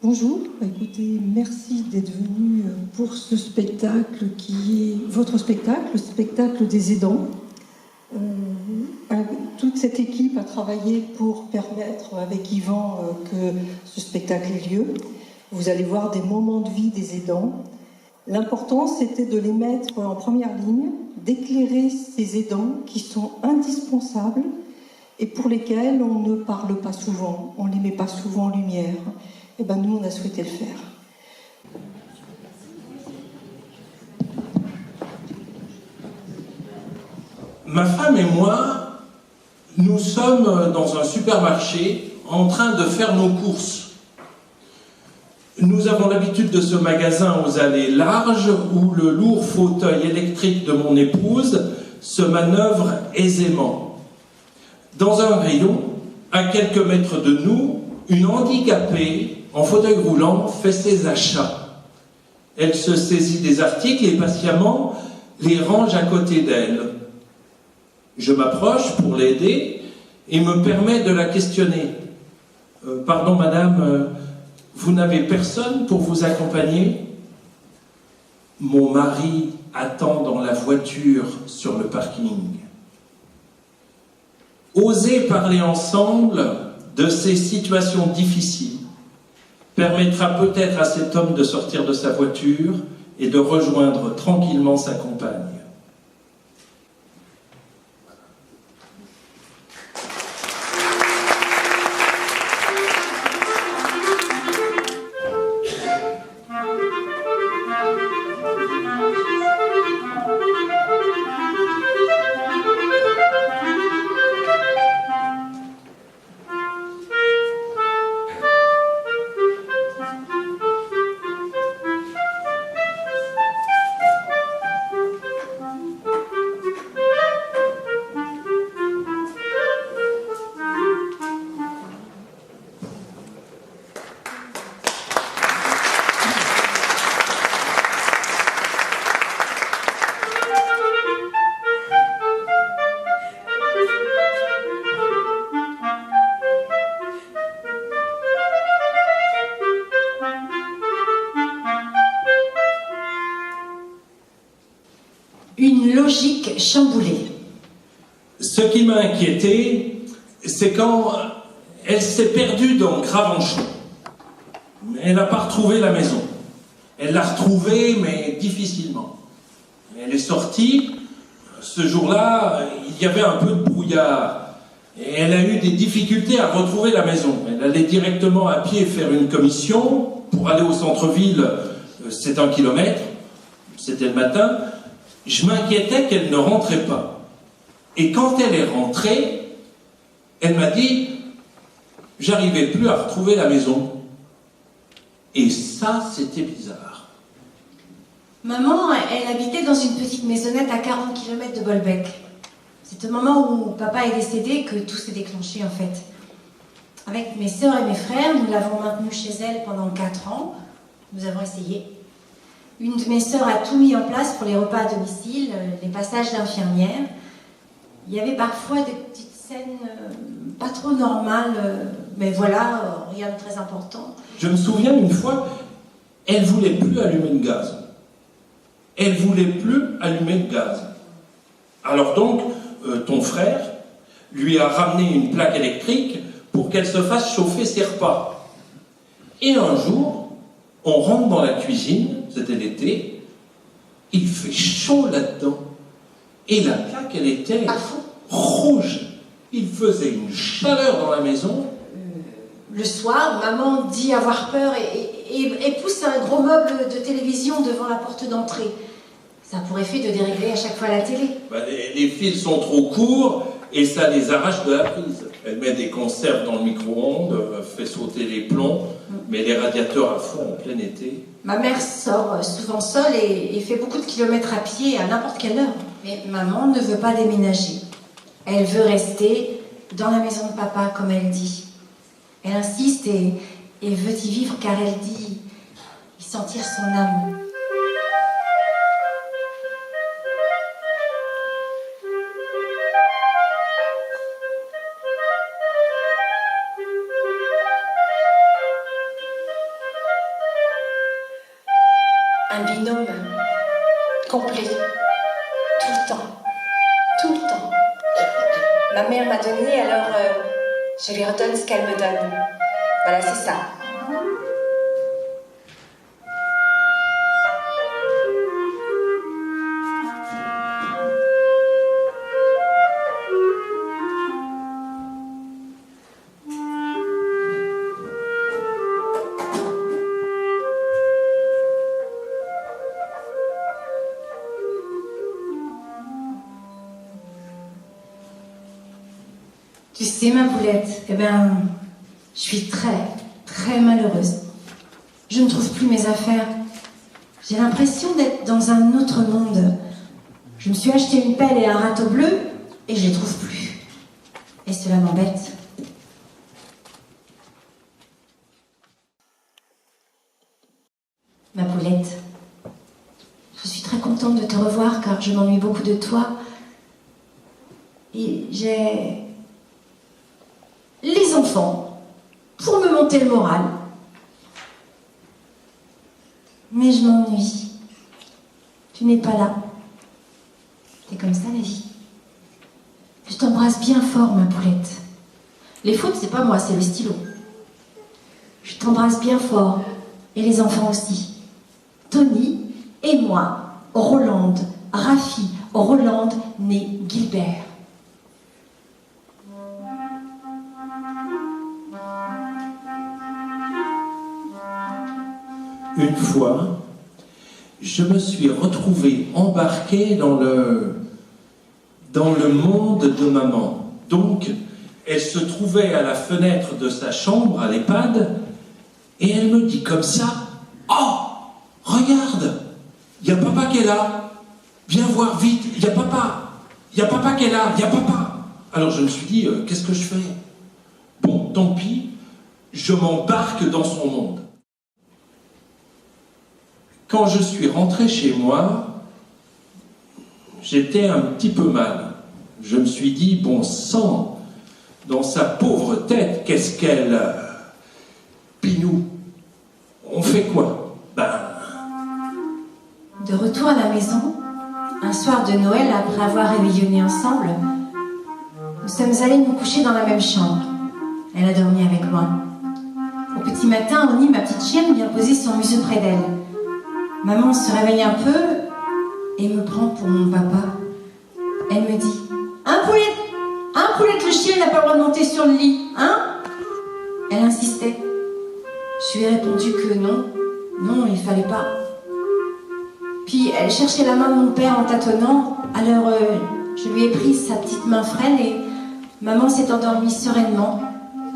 Bonjour, écoutez, merci d'être venu pour ce spectacle qui est votre spectacle, le spectacle des aidants. Toute cette équipe a travaillé pour permettre avec Yvan que ce spectacle ait lieu. Vous allez voir des moments de vie des aidants. L'important, c'était de les mettre en première ligne, d'éclairer ces aidants qui sont indispensables et pour lesquels on ne parle pas souvent, on ne les met pas souvent en lumière. Et bien nous, on a souhaité le faire. Ma femme et moi, nous sommes dans un supermarché en train de faire nos courses. Nous avons l'habitude de ce magasin aux allées larges où le lourd fauteuil électrique de mon épouse se manœuvre aisément. Dans un rayon, à quelques mètres de nous, une handicapée en fauteuil roulant fait ses achats. Elle se saisit des articles et patiemment les range à côté d'elle. Je m'approche pour l'aider et me permets de la questionner. « Pardon madame, vous n'avez personne pour vous accompagner ?» Mon mari attend dans la voiture sur le parking. Oser parler ensemble de ces situations difficiles permettra peut-être à cet homme de sortir de sa voiture et de rejoindre tranquillement sa compagne. Une logique chamboulée. Ce qui m'a inquiété, c'est quand elle s'est perdue dans Gravenchon. Elle n'a pas retrouvé la maison. Elle l'a retrouvée, mais difficilement. Elle est sortie. Ce jour-là, il y avait un peu de brouillard. Et elle a eu des difficultés à retrouver la maison. Elle allait directement à pied faire une commission. Pour aller au centre-ville, c'est 1 kilomètre. C'était le matin. Je m'inquiétais qu'elle ne rentrait pas. Et quand elle est rentrée, elle m'a dit « J'arrivais plus à retrouver la maison. » Et ça, c'était bizarre. Maman, elle habitait dans une petite maisonnette à 40 km de Bolbec. C'est au moment où papa est décédé que tout s'est déclenché en fait. Avec mes sœurs et mes frères, nous l'avons maintenue chez elle pendant 4 ans. Nous avons essayé. Une de mes sœurs a tout mis en place pour les repas à domicile, les passages d'infirmière. Il y avait parfois des petites scènes pas trop normales, mais voilà, rien de très important. Je me souviens une fois, elle voulait plus allumer le gaz. Elle voulait plus allumer le gaz. Alors donc, ton frère lui a ramené une plaque électrique pour qu'elle se fasse chauffer ses repas. Et un jour, on rentre dans la cuisine, c'était l'été, il fait chaud là-dedans. Et la plaque, elle était rouge. Il faisait une chaleur dans la maison. Le soir, maman dit avoir peur et pousse un gros meuble de télévision devant la porte d'entrée. Ça a pour effet de dérégler à chaque fois la télé. Les fils sont trop courts et ça les arrache de la prise. Elle met des conserves dans le micro-ondes, fait sauter les plombs, met les radiateurs à fond en plein été. Ma mère sort souvent seule et fait beaucoup de kilomètres à pied à n'importe quelle heure. Mais maman ne veut pas déménager. Elle veut rester dans la maison de papa, comme elle dit. Elle insiste et veut y vivre car elle dit y sentir son âme. complet, tout le temps, tout le temps. Ma mère m'a donné, alors je lui redonne ce qu'elle me donne. Voilà, c'est ça. Tu sais, ma poulette, eh ben, je suis très, très malheureuse. Je ne trouve plus mes affaires. J'ai l'impression d'être dans un autre monde. Je me suis acheté une pelle et un râteau bleu et je les trouve plus. Et cela m'embête. Ma poulette, je suis très contente de te revoir car je m'ennuie beaucoup de toi. Et j'ai les enfants pour me monter le moral. Mais je m'ennuie. Tu n'es pas là. C'est comme ça la vie. Je t'embrasse bien fort, ma poulette. Les fautes, c'est pas moi, c'est le stylo. Je t'embrasse bien fort. Et les enfants aussi. Tony et moi, Rolande, Rafi, Rolande, née Gilbert. Une fois, je me suis retrouvé embarqué dans le monde de maman. Donc, elle se trouvait à la fenêtre de sa chambre, à l'EHPAD, et elle me dit comme ça, « Oh, regarde, il y a papa qui est là. Viens voir vite, il y a papa. Il y a papa qui est là, il y a papa. » Alors je me suis dit, qu'est-ce que je fais? Bon, tant pis, je m'embarque dans son monde. Quand je suis rentré chez moi, j'étais un petit peu mal. Je me suis dit, bon sang, dans sa pauvre tête, qu'est-ce qu'elle... Pinou, on fait quoi? De retour à la maison, un soir de Noël, après avoir réveillonné ensemble, nous sommes allés nous coucher dans la même chambre. Elle a dormi avec moi. Au petit matin, Oni, ma petite chienne, vient poser son museau près d'elle. Maman se réveille un peu et me prend pour mon papa. Elle me dit, un poulette, le chien n'a pas le droit de monter sur le lit, hein? Elle insistait. Je lui ai répondu que non, il fallait pas. Puis elle cherchait la main de mon père en tâtonnant, alors je lui ai pris sa petite main frêle et maman s'est endormie sereinement,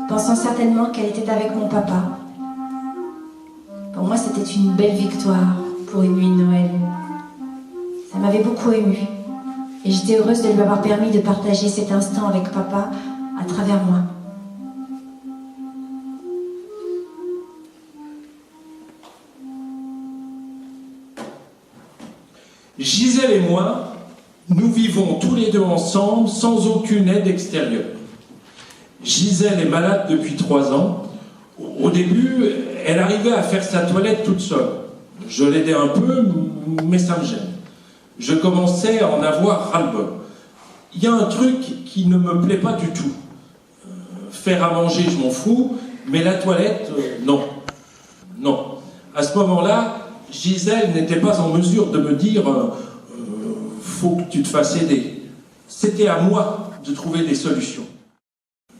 pensant certainement qu'elle était avec mon papa. Pour moi, c'était une belle victoire pour une nuit de Noël. Ça m'avait beaucoup émue et j'étais heureuse de lui avoir permis de partager cet instant avec papa à travers moi. Gisèle et moi, nous vivons tous les deux ensemble sans aucune aide extérieure. Gisèle est malade depuis 3 ans. Au début, elle arrivait à faire sa toilette toute seule. Je l'aidais un peu, mais ça me gêne. Je commençais à en avoir ras-le-bol. Il y a un truc qui ne me plaît pas du tout. Faire à manger, je m'en fous, mais la toilette, non. Non. À ce moment-là, Gisèle n'était pas en mesure de me dire « faut que tu te fasses aider ». C'était à moi de trouver des solutions.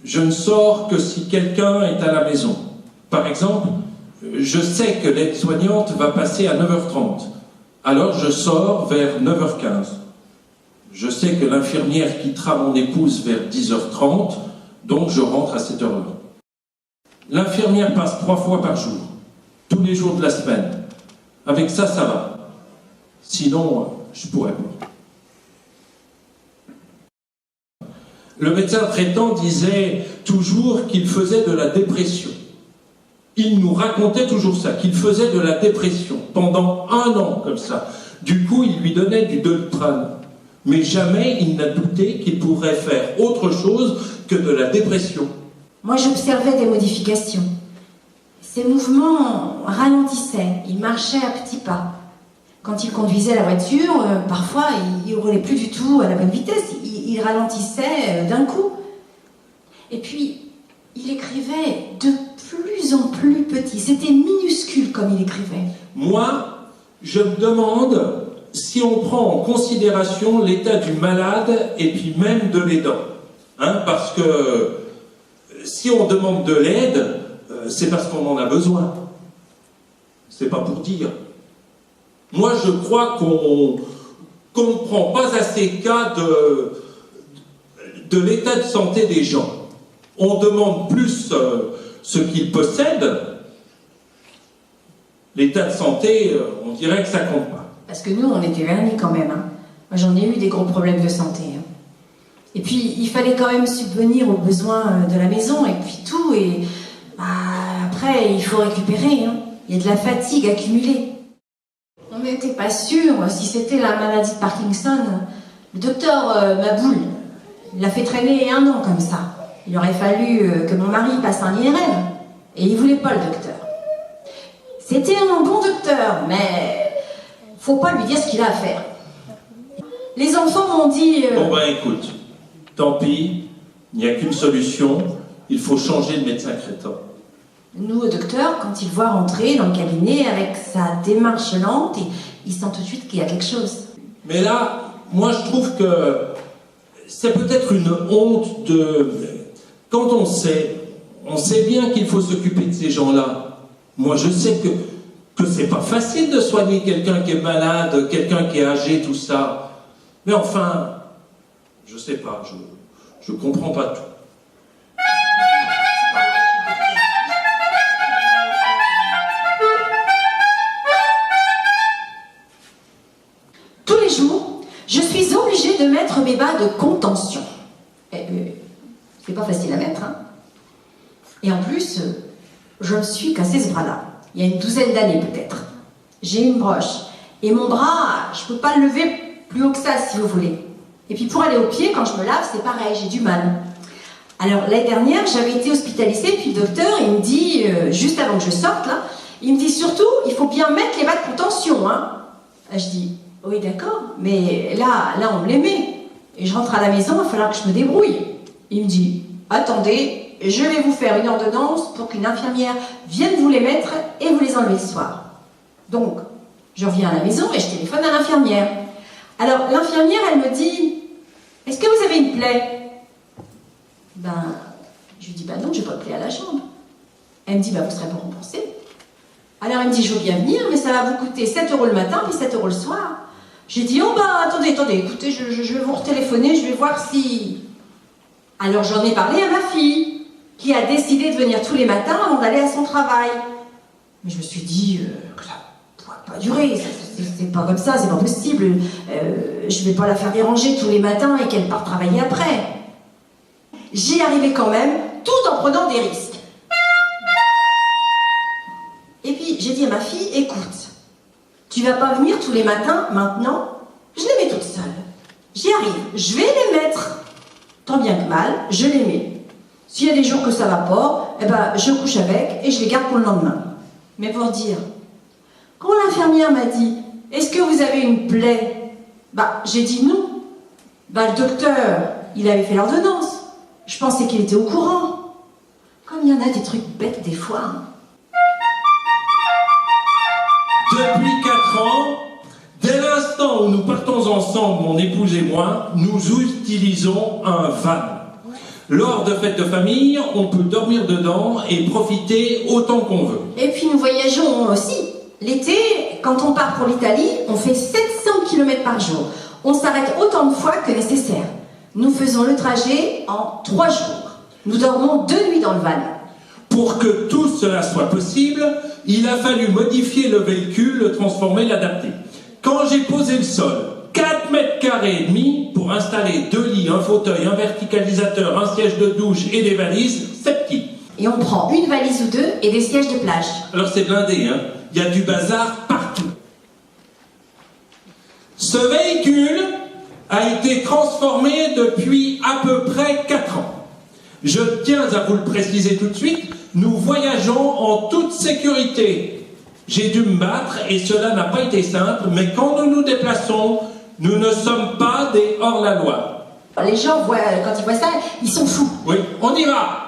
Je ne sors que si quelqu'un est à la maison. Par exemple, je sais que l'aide-soignante va passer à 9h30. Alors je sors vers 9h15. Je sais que l'infirmière quittera mon épouse vers 10h30, donc je rentre à cette heure-là. L'infirmière passe 3 fois par jour, tous les jours de la semaine. Avec ça, ça va. Sinon, je pourrais pas. Le médecin traitant disait toujours qu'il faisait de la dépression. Il nous racontait toujours ça, qu'il faisait de la dépression pendant 1 an comme ça. Du coup, il lui donnait du Doliprane. Mais jamais il n'a douté qu'il pourrait faire autre chose que de la dépression. Moi, j'observais des modifications. Ses mouvements ralentissaient, il marchait à petits pas. Quand il conduisait la voiture, parfois, il ne roulait plus du tout à la bonne vitesse. Il ralentissait d'un coup. Et puis, il écrivait de plus en plus petit. C'était minuscule comme il écrivait. Moi, je me demande si on prend en considération l'état du malade et puis même de l'aidant. Hein, parce que si on demande de l'aide, c'est parce qu'on en a besoin. C'est pas pour dire. Moi, je crois qu'on ne prend pas assez cas de l'état de santé des gens. On demande plus ce qu'ils possèdent. L'état de santé, on dirait que ça compte pas. Parce que nous, on était vernis quand même. Hein. Moi, j'en ai eu des gros problèmes de santé. Hein. Et puis, il fallait quand même subvenir aux besoins de la maison, et puis tout. Et après, il faut récupérer. Hein. Il y a de la fatigue accumulée. On n'était pas sûr si c'était la maladie de Parkinson. Le docteur Maboul l'a fait traîner 1 an comme ça. Il aurait fallu que mon mari passe un IRM. Et il ne voulait pas le docteur. C'était un bon docteur, mais faut pas lui dire ce qu'il a à faire. Les enfants m'ont dit... Bon ben écoute, tant pis, il n'y a qu'une solution, il faut changer de médecin traitant. Nous, au docteur, quand il voit rentrer dans le cabinet avec sa démarche lente, il sent tout de suite qu'il y a quelque chose. Mais là, moi je trouve que c'est peut-être une honte de... Quand on sait bien qu'il faut s'occuper de ces gens-là. Moi je sais que c'est pas facile de soigner quelqu'un qui est malade, quelqu'un qui est âgé, tout ça. Mais enfin, je sais pas, je comprends pas tout. Tous les jours, je suis obligée de mettre mes bas de contention. C'est pas facile à mettre, hein. Et en plus, je me suis cassé ce bras-là. Il y a une 12aine d'années peut-être. J'ai une broche. Et mon bras, je peux pas le lever plus haut que ça, si vous voulez. Et puis pour aller au pied, quand je me lave, c'est pareil, j'ai du mal. Alors l'année dernière, j'avais été hospitalisée, puis le docteur, il me dit, juste avant que je sorte, là, il me dit surtout, il faut bien mettre les bas de contention, hein. Je dis, oui d'accord, mais là on me les met. Et je rentre à la maison, il va falloir que je me débrouille. Il me dit, attendez, je vais vous faire une ordonnance pour qu'une infirmière vienne vous les mettre et vous les enlever le soir. Donc, je reviens à la maison et je téléphone à l'infirmière. Alors, l'infirmière, elle me dit, est-ce que vous avez une plaie? Je lui dis, non, j'ai pas de plaie à la jambe. Elle me dit, vous serez pas remboursé. Alors, elle me dit, je veux bien venir, mais ça va vous coûter 7 € le matin, puis 7 € le soir. J'ai dit, attendez, écoutez, je vais vous retéléphoner, je vais voir si... Alors, j'en ai parlé à ma fille, qui a décidé de venir tous les matins avant d'aller à son travail. Mais je me suis dit que ça ne pourra pas durer, c'est pas comme ça, c'est pas possible. Je vais pas la faire déranger tous les matins et qu'elle parte travailler après. J'y arrivais quand même, tout en prenant des risques. Et puis j'ai dit à ma fille, écoute, tu vas pas venir tous les matins maintenant, je les mets toutes seules. J'y arrive, je vais les mettre. Tant bien que mal, je les mets. S'il y a des jours que ça va pas, je couche avec et je les garde pour le lendemain. Mais pour dire, quand l'infirmière m'a dit, est-ce que vous avez une plaie? J'ai dit non. Le docteur, il avait fait l'ordonnance. Je pensais qu'il était au courant. Comme il y en a des trucs bêtes des fois. Hein. Depuis 4 ans, dès l'instant où nous partons ensemble, mon épouse et moi, nous utilisons un van. Lors de fêtes de famille, on peut dormir dedans et profiter autant qu'on veut. Et puis nous voyageons aussi. L'été, quand on part pour l'Italie, on fait 700 km par jour. On s'arrête autant de fois que nécessaire. Nous faisons le trajet en 3 jours. Nous dormons 2 nuits dans le van. Pour que tout cela soit possible, il a fallu modifier le véhicule, le transformer, l'adapter. Quand j'ai posé le sol, 4 mètres carrés et demi pour installer 2 lits, un fauteuil, un verticalisateur, un siège de douche et des valises, c'est petit. Et on prend une valise ou 2 et des sièges de plage. Alors c'est blindé, hein. Il y a du bazar partout. Ce véhicule a été transformé depuis à peu près 4 ans. Je tiens à vous le préciser tout de suite, nous voyageons en toute sécurité. J'ai dû me battre et cela n'a pas été simple, mais quand nous nous déplaçons, nous ne sommes pas des hors-la-loi. Les gens, quand ils voient ça, ils sont fous. Oui, on y va!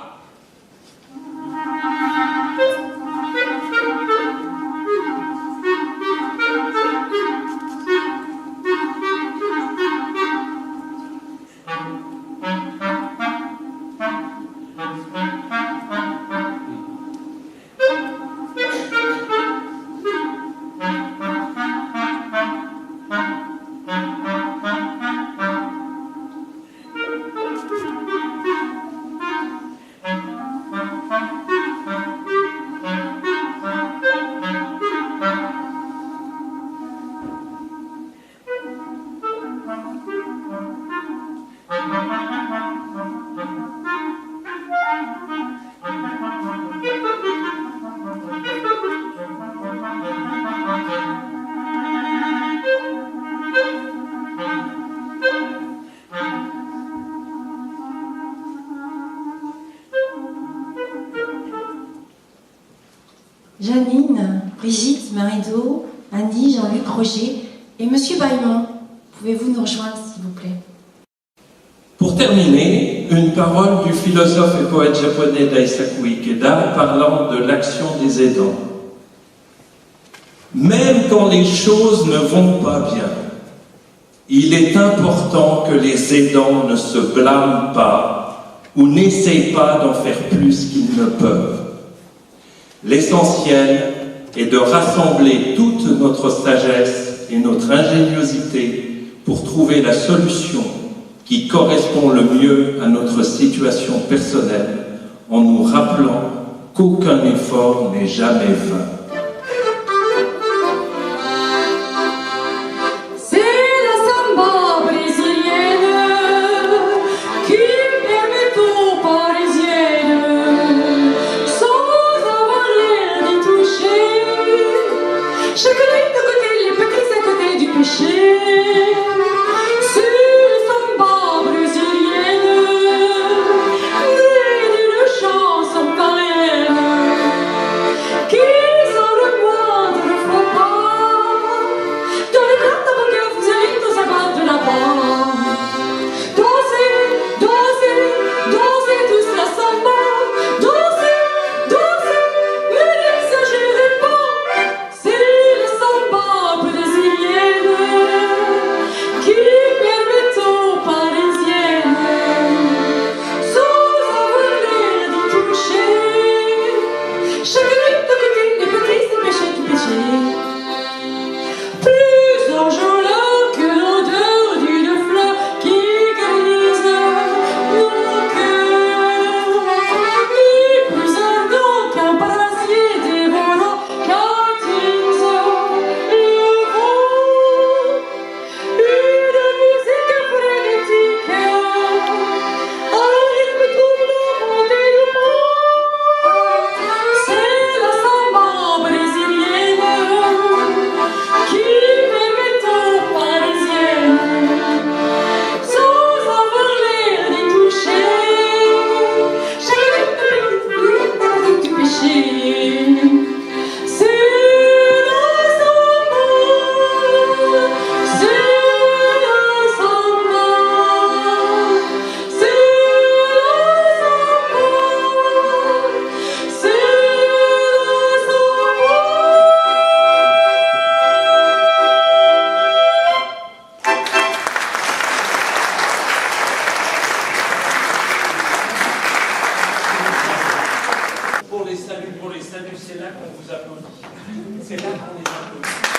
Janine, Brigitte, Marie-Do, Annie, Jean-Luc, Roger et Monsieur Baillemont, pouvez-vous nous rejoindre s'il vous plaît? Pour terminer, une parole du philosophe et poète japonais Daisaku Ikeda parlant de l'action des aidants. Même quand les choses ne vont pas bien, il est important que les aidants ne se blâment pas ou n'essayent pas d'en faire plus qu'ils ne peuvent. L'essentiel est de rassembler toute notre sagesse et notre ingéniosité pour trouver la solution qui correspond le mieux à notre situation personnelle, en nous rappelant qu'aucun effort n'est jamais vain. Pour les saluts, c'est là qu'on vous applaudit. C'est là qu'on les applaudit.